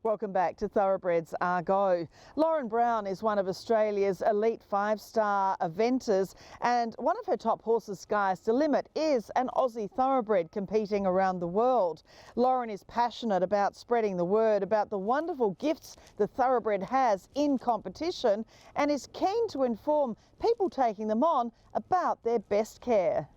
Welcome back to Thoroughbreds Go. Lauren Browne is one of Australia's elite 5-star eventers, and one of her top horses, Sky's the Limit, is an Aussie thoroughbred competing around the world. Lauren is passionate about spreading the word about the wonderful gifts the thoroughbred has in competition and is keen to inform people taking them on about their best care.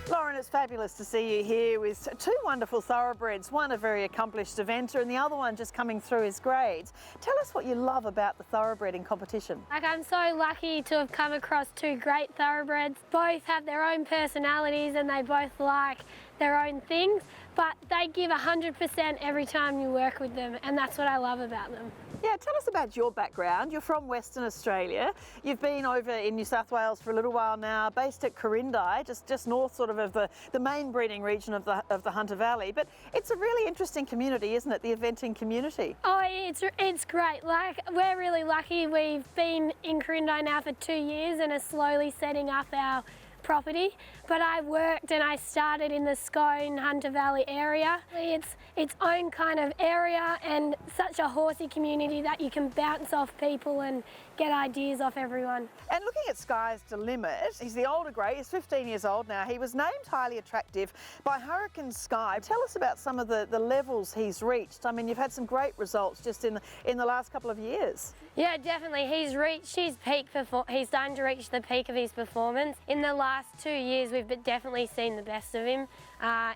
Lauren, it's fabulous to see you here with two wonderful thoroughbreds, one a very accomplished eventer and the other one just coming through his grades. Tell us what you love about the thoroughbred in competition. I'm so lucky to have come across two great thoroughbreds. Both have their own personalities and they both like their own things, but they give 100% every time you work with them, and that's what I love about them. Yeah, tell us about your background. You're from Western Australia. You've been over in New South Wales for a little while now, based at Corindi, just north sort of the main breeding region of the Hunter Valley. But it's a really interesting community, isn't it, the eventing community? Oh, it's great. Like, we're really lucky. We've been in Corindi now for 2 years and are slowly setting up our property, but I worked and I started in the Scone Hunter Valley area. It's its own kind of area and such a horsey community that you can bounce off people and get ideas off everyone. And looking at Sky's the Limit, he's the older grey, he's 15 years old now. He was named highly attractive by Hurricane Sky. Tell us about some of the levels he's reached. I mean, you've had some great results just in the last couple of years. Yeah, definitely. He's reached his peak. He's starting to reach the peak of his performance. In the last 2 years, we've definitely seen the best of him.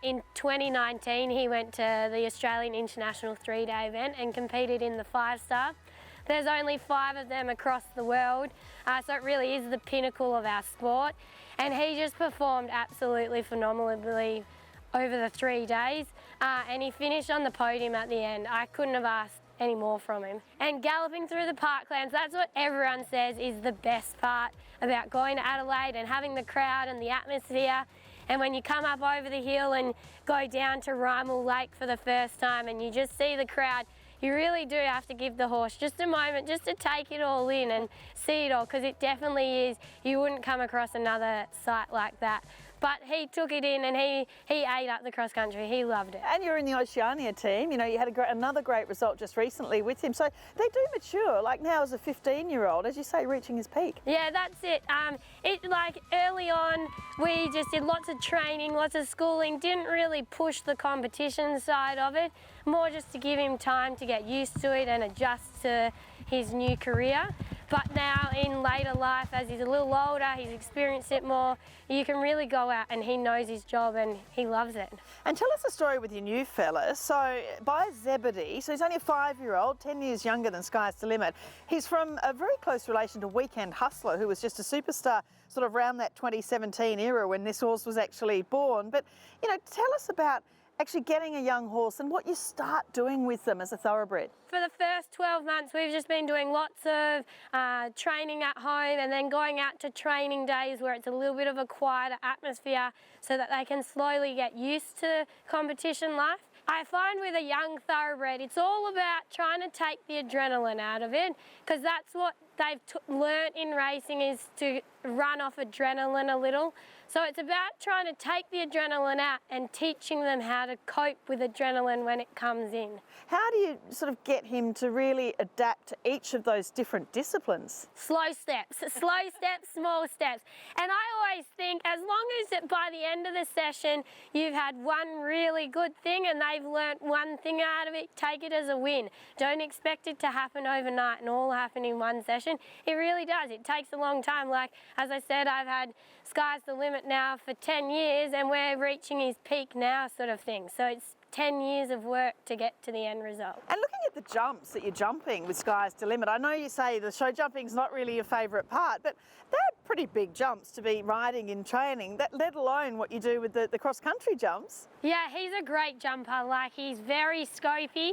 In 2019, he went to the Australian International 3-day event and competed in the 5-star. There's only 5 of them across the world, so it really is the pinnacle of our sport. And he just performed absolutely phenomenally over the 3 days, and he finished on the podium at the end. I couldn't have asked any more from him. And galloping through the parklands, that's what everyone says is the best part about going to Adelaide and having the crowd and the atmosphere. And when you come up over the hill and go down to Rymel Lake for the first time and you just see the crowd, you really do have to give the horse just a moment just to take it all in and see it all, because it definitely is, you wouldn't come across another sight like that. But he took it in and he ate up the cross country. He loved it. And you're in the Oceania team. You know, you had another great result just recently with him. So they do mature, like now as a 15-year-old, as you say, reaching his peak. Yeah, that's it. Like early on, we just did lots of training, lots of schooling, didn't really push the competition side of it, more just to give him time to get used to it and adjust to his new career. But now in later life, as he's a little older, he's experienced it more, you can really go out and he knows his job and he loves it. And tell us a story with your new fella. So by Zebedee, so he's only a 5-year-old, 10 years younger than Sky's the Limit. He's from a very close relation to Weekend Hustler, who was just a superstar sort of around that 2017 era when this horse was actually born. But, you know, tell us about actually getting a young horse and what you start doing with them as a thoroughbred. For the first 12 months, we've just been doing lots of training at home and then going out to training days where it's a little bit of a quieter atmosphere so that they can slowly get used to competition life. I find with a young thoroughbred, it's all about trying to take the adrenaline out of it, because that's what they've learnt in racing, is to run off adrenaline a little. So it's about trying to take the adrenaline out and teaching them how to cope with adrenaline when it comes in. How do you sort of get him to really adapt to each of those different disciplines? Slow steps, small steps. And I always think as long as by the end of the session you've had one really good thing and they've learnt one thing out of it, take it as a win. Don't expect it to happen overnight and all happen in one session. It really does. It takes a long time. Like, as I said, I've had Sky's the Limit now for 10 years and we're reaching his peak now, sort of thing. So it's 10 years of work to get to the end result. And looking at the jumps that you're jumping with Sky's the Limit, I know you say the show jumping's not really your favourite part, but they're pretty big jumps to be riding in training, that let alone what you do with the cross-country jumps. Yeah, he's a great jumper. Like, he's very scopy.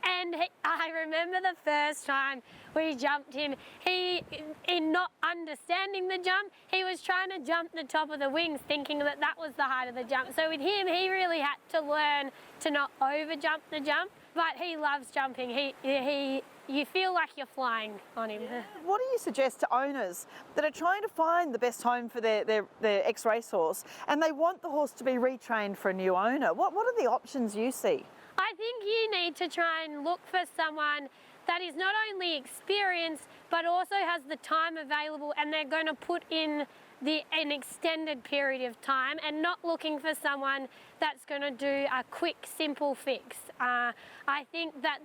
And I remember the first time we jumped him, in not understanding the jump, he was trying to jump the top of the wings thinking that that was the height of the jump. So with him, he really had to learn to not over jump the jump, but he loves jumping. You feel like you're flying on him. What do you suggest to owners that are trying to find the best home for their ex-racehorse and they want the horse to be retrained for a new owner? What are the options you see? I think you need to try and look for someone that is not only experienced but also has the time available, and they're going to put in an extended period of time, and not looking for someone that's going to do a quick, simple fix. I think that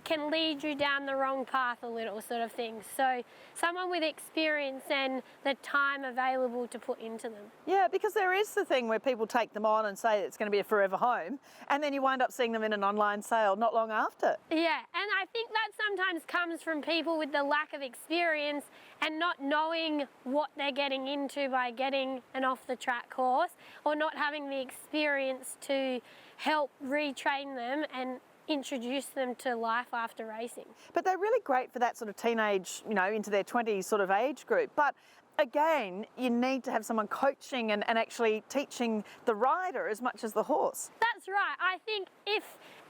can lead you down the wrong path a little, sort of thing. So someone with experience and the time available to put into them. Yeah, because there is the thing where people take them on and say it's going to be a forever home, and then you wind up seeing them in an online sale not long after. Yeah, and I think that sometimes comes from people with the lack of experience and not knowing what they're getting into by getting an off-the-track horse, or not having the experience to help retrain them and introduce them to life after racing. But they're really great for that sort of teenage, into their 20s sort of age group. But again, you need to have someone coaching and actually teaching the rider as much as the horse. That's right. I think if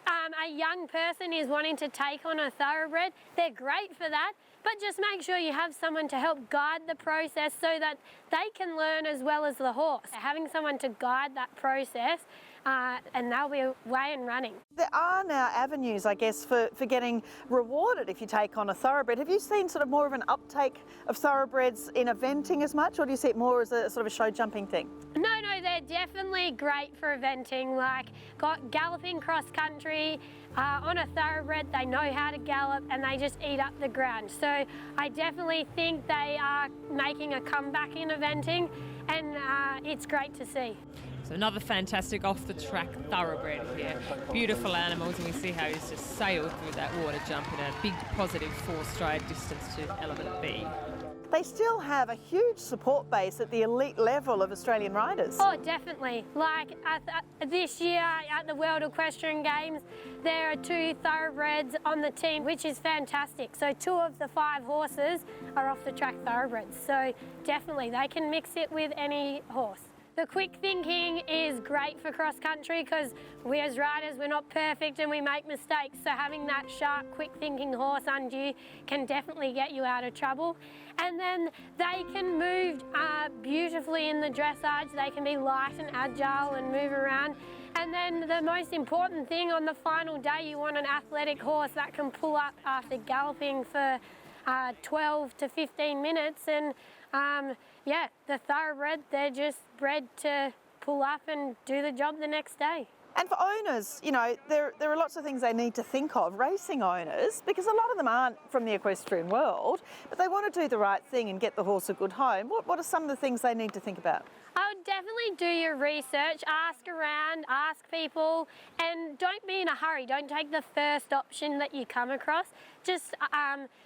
a young person is wanting to take on a thoroughbred, they're great for that, but just make sure you have someone to help guide the process so that they can learn as well as the horse. Having someone to guide that process, and they'll be away and running. There are now avenues, I guess, for getting rewarded if you take on a thoroughbred. Have you seen sort of more of an uptake of thoroughbreds in eventing as much, or do you see it more as a sort of a show jumping thing? No, they're definitely great for eventing, like galloping cross country. On a thoroughbred, they know how to gallop and they just eat up the ground. So I definitely think they are making a comeback in eventing, and it's great to see. So another fantastic off-the-track thoroughbred here. Beautiful animals, and we see how he's just sailed through that water jump in a big positive 4-stride distance to element B. They still have a huge support base at the elite level of Australian riders. Oh, definitely. Like this year at the World Equestrian Games, there are 2 thoroughbreds on the team, which is fantastic. So 2 of the 5 horses are off-the-track thoroughbreds. So definitely, they can mix it with any horse. The quick thinking is great for cross country because we as riders, we're not perfect and we make mistakes. So having that sharp, quick thinking horse under you can definitely get you out of trouble. And then they can move beautifully in the dressage. They can be light and agile and move around. And then the most important thing on the final day, you want an athletic horse that can pull up after galloping for 12 to 15 minutes. And yeah, the thoroughbred, they're just bred to pull up and do the job the next day. And for owners, there are lots of things they need to think of, racing owners, because a lot of them aren't from the equestrian world, but they want to do the right thing and get the horse a good home. What are some of the things they need to think about? I would definitely do your research, ask around, ask people, and don't be in a hurry. Don't take the first option that you come across. Just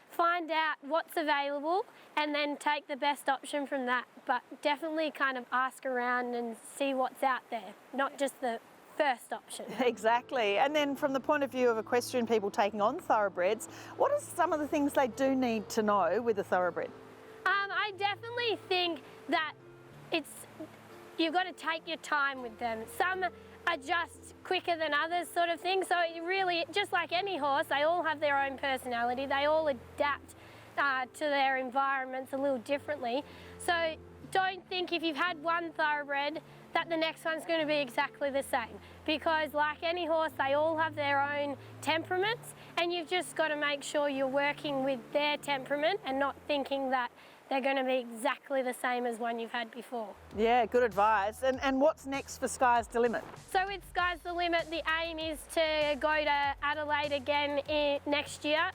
find out what's available and then take the best option from that. But definitely kind of ask around and see what's out there, not just the first option. Exactly. And then from the point of view of equestrian people taking on thoroughbreds, what are some of the things they do need to know with a thoroughbred? I definitely think that you've got to take your time with them. Some adjust quicker than others, sort of thing. So it really, just like any horse, they all have their own personality. They all adapt to their environments a little differently. So don't think if you've had one thoroughbred that the next one's going to be exactly the same, because like any horse, they all have their own temperaments, and you've just got to make sure you're working with their temperament and not thinking that they're going to be exactly the same as one you've had before. Yeah, good advice. And what's next for Sky's the Limit? So with Sky's the Limit, the aim is to go to Adelaide again next year.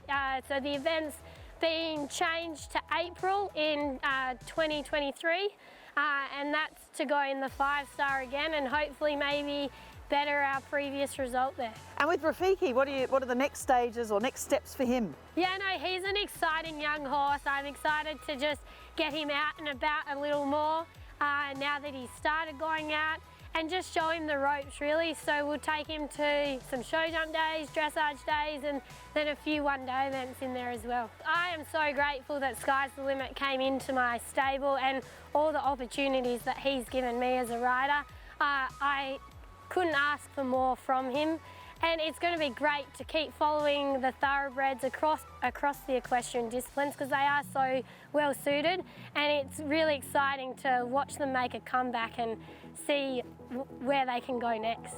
So the event's being changed to April in 2023, and that's to go in the 5-star again, and hopefully maybe better our previous result there. And with Rafiki, what are the next stages or next steps for him? Yeah, no, he's an exciting young horse. I'm excited to just get him out and about a little more now that he's started going out, and just show him the ropes really. So we'll take him to some show jump days, dressage days, and then a few one-day events in there as well. I am so grateful that Sky's the Limit came into my stable and all the opportunities that he's given me as a rider. I couldn't ask for more from him, and it's going to be great to keep following the thoroughbreds across the equestrian disciplines, because they are so well suited, and it's really exciting to watch them make a comeback and see where they can go next.